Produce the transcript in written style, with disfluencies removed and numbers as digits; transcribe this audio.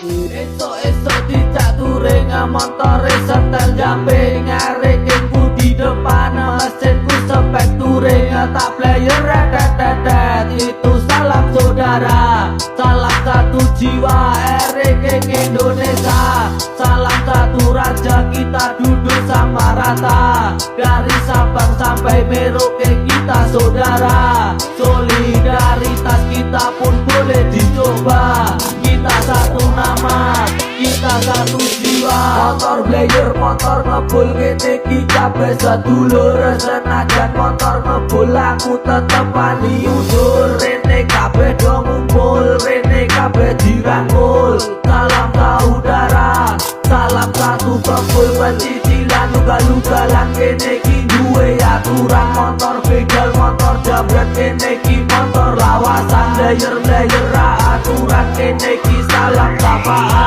Esok-esok dicaturing montore setel jambe ngarekinku di depan mesinku spek touring tak player retet-retet. Itu salam saudara, salam satu jiwa RK Indonesia, salam satu raja, kita duduk sama rata. Dari Sabang sampai Merauke kita saudara, solidaritas kita pun boleh dicoba. Kita satu nama, kita satu jiwa. Motor player, motor ngebul kene iki kabeh sedulur. Senajan motor ngebul aku tetep wani udur. Rene kabeh do ngumpul, rene kabeh dirangkul. Salam saudara, salam satu kebul. Pencicilan ugal-ugalan kene iki duwe aturan. Motor begal, motor jambret kene iki motor lawasan. Layer-layer aturan kene iki salam sapaan.